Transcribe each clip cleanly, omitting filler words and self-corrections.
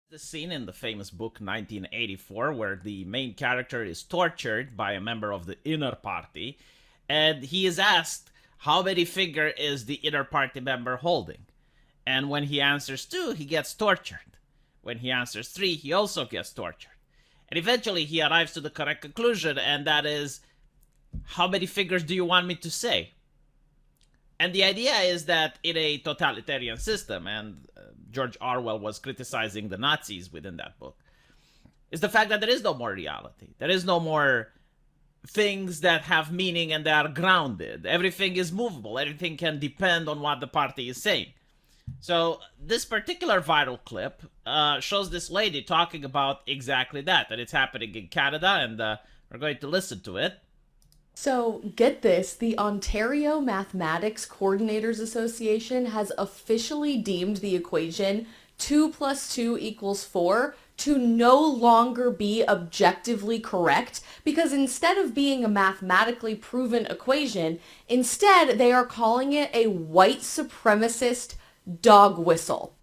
The scene in the famous book 1984 where the main character is tortured by a member of the inner party, and he is asked how many finger is the inner party member holding. And when he answers 2, he gets tortured. When he answers 3, he also gets tortured. And eventually he arrives to the correct conclusion, and that is, how many fingers do you want me to say? And the idea is that in a totalitarian system, and George Orwell was criticizing the Nazis within that book, is the fact that there is no more reality. There is no more things that have meaning and they are grounded. Everything is movable. Everything can depend on what the party is saying. So this particular viral clip shows this lady talking about exactly that, and it's happening in Canada, and we're going to listen to it. So, get this, the Ontario Mathematics Coordinators Association has officially deemed the equation 2 plus 2 equals 4 to no longer be objectively correct, because instead of being a mathematically proven equation, instead they are calling it a white supremacist dog whistle.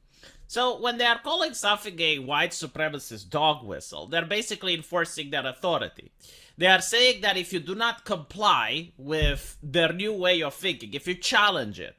So when they are calling something a white supremacist dog whistle, they're basically enforcing their authority. They are saying that if you do not comply with their new way of thinking, if you challenge it,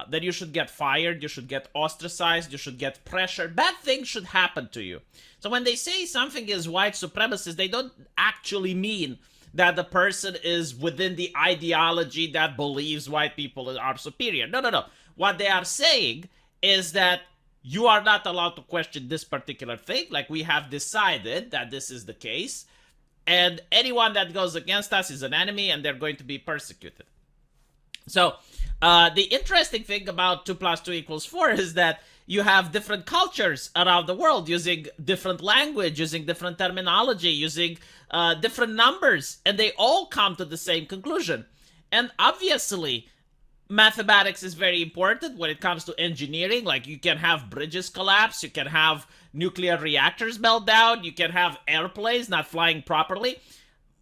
then you should get fired, you should get ostracized, you should get pressured. Bad things should happen to you. So when they say something is white supremacist, they don't actually mean that the person is within the ideology that believes white people are superior. No, no, no. What they are saying is that you are not allowed to question this particular thing. Like, we have decided that this is the case, and anyone that goes against us is an enemy, and they're going to be persecuted. So the interesting thing about 2 plus 2 equals 4 is that you have different cultures around the world using different language, using different terminology, using different numbers, and they all come to the same conclusion. And obviously, mathematics is very important when it comes to engineering. Like, you can have bridges collapse, you can have nuclear reactors melt down, you can have airplanes not flying properly.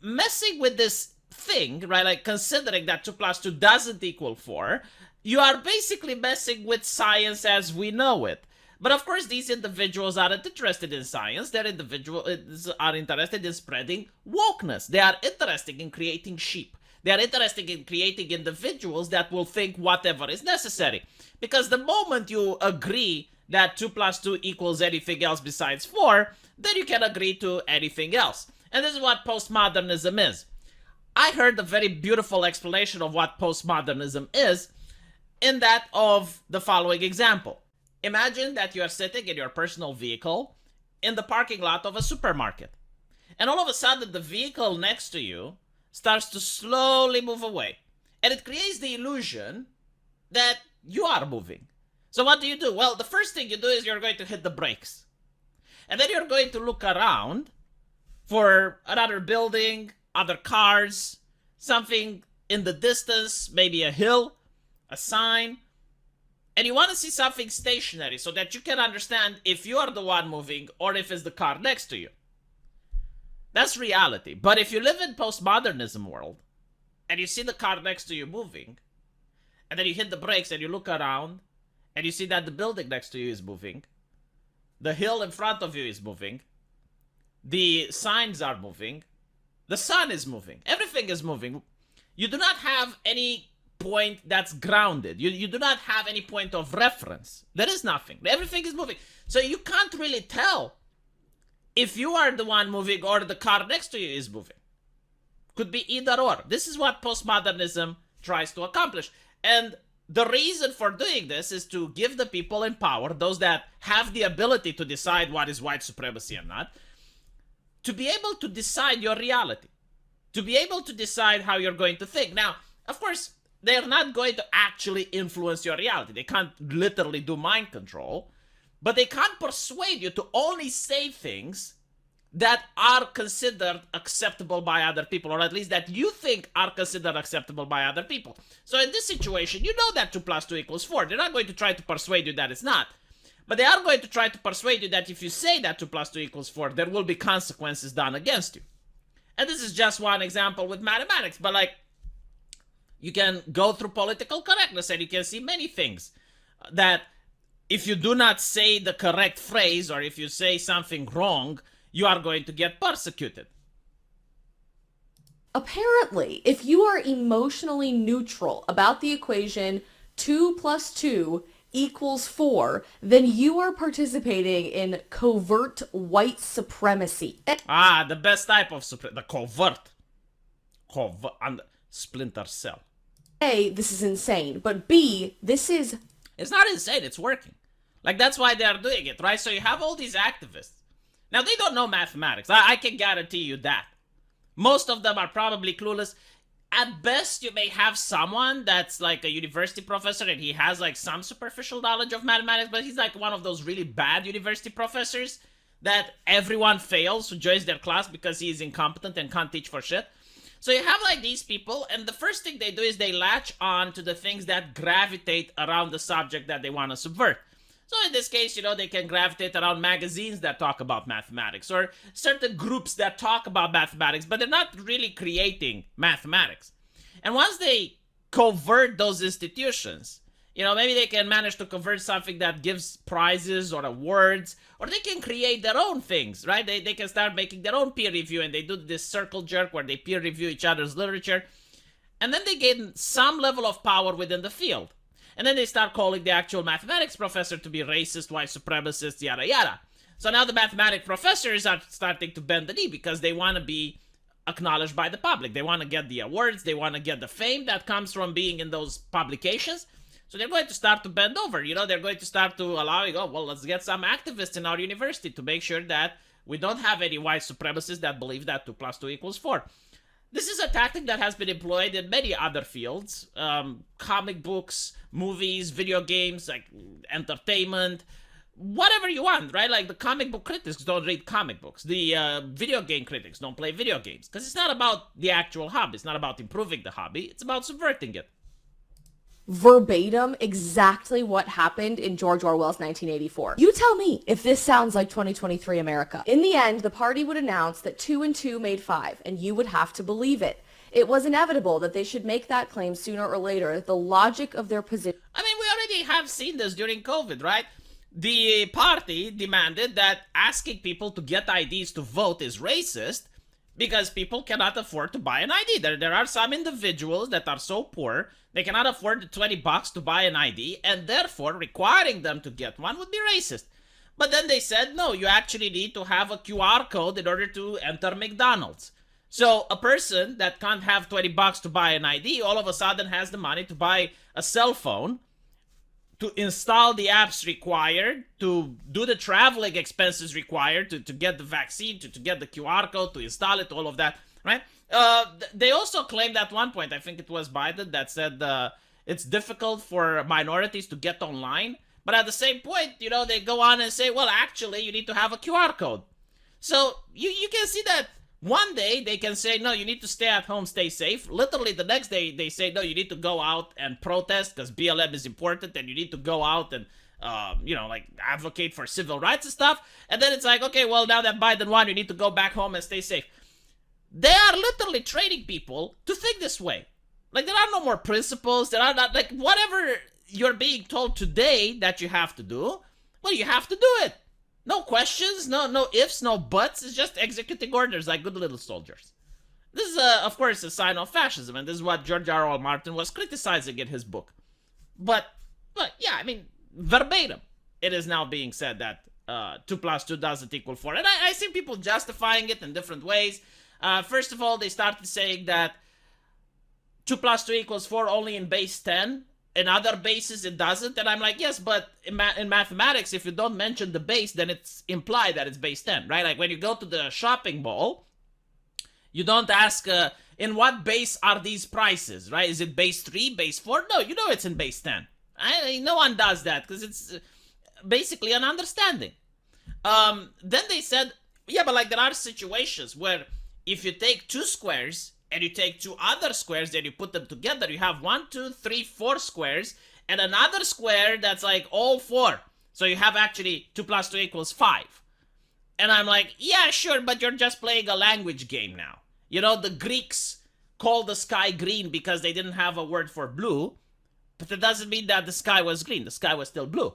Messing with this thing, right, like considering that 2 plus 2 doesn't equal 4, you are basically messing with science as we know it. But of course, these individuals aren't interested in science. They're individuals are interested in spreading wokeness. They are interested in creating sheep. They are interested in creating individuals that will think whatever is necessary. Because the moment you agree that 2 plus 2 equals anything else besides 4, then you can agree to anything else. And this is what postmodernism is. I heard a very beautiful explanation of what postmodernism is in that of the following example. Imagine that you are sitting in your personal vehicle in the parking lot of a supermarket. And all of a sudden, the vehicle next to you starts to slowly move away. And it creates the illusion that you are moving. So what do? Well, the first thing you do is you're going to hit the brakes. And then you're going to look around for another building, other cars, something in the distance, maybe a hill, a sign. And you want to see something stationary so that you can understand if you are the one moving or if it's the car next to you. That's reality. But if you live in postmodernism world and you see the car next to you moving, and then you hit the brakes and you look around and you see that the building next to you is moving, the hill in front of you is moving, the signs are moving, the sun is moving, everything is moving, you do not have any point that's grounded. You do not have any point of reference. There is nothing. Everything is moving. So you can't really tell if you are the one moving or the car next to you is moving. Could be either or. This is what postmodernism tries to accomplish. And the reason for doing this is to give the people in power, those that have the ability to decide what is white supremacy and not, to be able to decide your reality, to be able to decide how you're going to think. Now, of course, they're not going to actually influence your reality. They can't literally do mind control, but they can't persuade you to only say things that are considered acceptable by other people, or at least that you think are considered acceptable by other people. So in this situation, you know that 2 plus 2 equals 4. They're not going to try to persuade you that it's not. But they are going to try to persuade you that if you say that 2 plus 2 equals 4, there will be consequences done against you. And this is just one example with mathematics, but like, you can go through political correctness and you can see many things that if you do not say the correct phrase or if you say something wrong, you are going to get persecuted. Apparently, if you are emotionally neutral about the equation 2 plus 2 equals 4, then you are participating in covert white supremacy. Ah, the best type of the covert. And Splinter Cell. A, this is insane, but B, this is... It's not insane, it's working. Like, that's why they are doing it, right? So you have all these activists. Now, they don't know mathematics. I can guarantee you that. Most of them are probably clueless. At best, you may have someone that's like a university professor and he has like some superficial knowledge of mathematics, but he's like one of those really bad university professors that everyone fails who joins their class because he is incompetent and can't teach for shit. So you have like these people, and the first thing they do is they latch on to the things that gravitate around the subject that they want to subvert. So in this case, you know, they can gravitate around magazines that talk about mathematics or certain groups that talk about mathematics, but they're not really creating mathematics. And once they convert those institutions, you know, maybe they can manage to convert something that gives prizes or awards, or they can create their own things, right? They can start making their own peer review, and they do this circle jerk where they peer review each other's literature. And then they gain some level of power within the field. And then they start calling the actual mathematics professor to be racist, white supremacist, yada yada. So now the mathematics professors are starting to bend the knee because they want to be acknowledged by the public. They want to get the awards, they want to get the fame that comes from being in those publications. So they're going to start to bend over, you know, they're going to start to allowing, oh, well, let's get some activists in our university to make sure that we don't have any white supremacists that believe that 2 plus 2 equals 4. This is a tactic that has been employed in many other fields, comic books, movies, video games, like entertainment, whatever you want, right? Like the comic book critics don't read comic books. The video game critics don't play video games. Because it's not about the actual hobby. It's not about improving the hobby. It's about subverting it. Verbatim exactly what happened in George Orwell's 1984. You tell me if this sounds like 2023 America. In the end, the party would announce that 2 and 2 made 5, and you would have to believe it. It was inevitable that they should make that claim sooner or later. The logic of their position... I mean, we already have seen this during COVID, right? The party demanded that asking people to get IDs to vote is racist because people cannot afford to buy an ID. There are some individuals that are so poor, they cannot afford the $20 to buy an ID, and therefore requiring them to get one would be racist. But then they said, no, you actually need to have a QR code in order to enter McDonald's. So a person that can't have $20 to buy an ID all of a sudden has the money to buy a cell phone, to install the apps required, to do the traveling expenses required, to get the vaccine, to get the QR code, to install it, all of that, right? They also claimed at one point, I think it was Biden, that said it's difficult for minorities to get online. But at the same point, you know, they go on and say, well, actually, you need to have a QR code. So you can see that one day they can say, no, you need to stay at home, stay safe. Literally the next day they say, no, you need to go out and protest because BLM is important and you need to go out and, you know, like advocate for civil rights and stuff. And then it's like, okay, well, now that Biden won, you need to go back home and stay safe. They are literally training people to think this way. Like, there are no more principles. There are not, like, whatever you're being told today that you have to do, well, you have to do it. No questions, no ifs, no buts. It's just executing orders like good little soldiers. This is, of course, a sign of fascism, and this is what George R.R. Martin was criticizing in his book. But yeah, I mean, verbatim, it is now being said that 2 plus 2 doesn't equal 4. And I see people justifying it in different ways. First of all, they started saying that 2 plus 2 equals 4 only in base 10. In other bases, it doesn't. And I'm like, yes, but in mathematics, if you don't mention the base, then it's implied that it's base 10, right? Like when you go to the shopping mall, you don't ask, in what base are these prices, right? Is it base 3, base 4? No, you know it's in base 10. No one does that because it's basically an understanding. Then they said, yeah, but like there are situations where if you take 2 squares and you take 2 other squares and you put them together, you have 1, 2, 3, 4 squares and another square that's like all 4. So you have actually 2 plus 2 equals 5. And I'm like, yeah, sure, but you're just playing a language game now. You know, the Greeks called the sky green because they didn't have a word for blue, but that doesn't mean that the sky was green. The sky was still blue.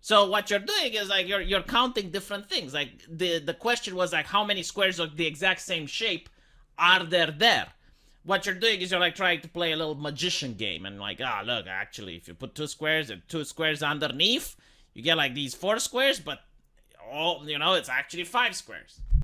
So what you're doing is like you're counting different things. Like the question was like how many squares of the exact same shape are there? What you're doing is you're like trying to play a little magician game and like, look, actually if you put two squares and two squares underneath, you get like these 4 squares, but it's actually 5 squares.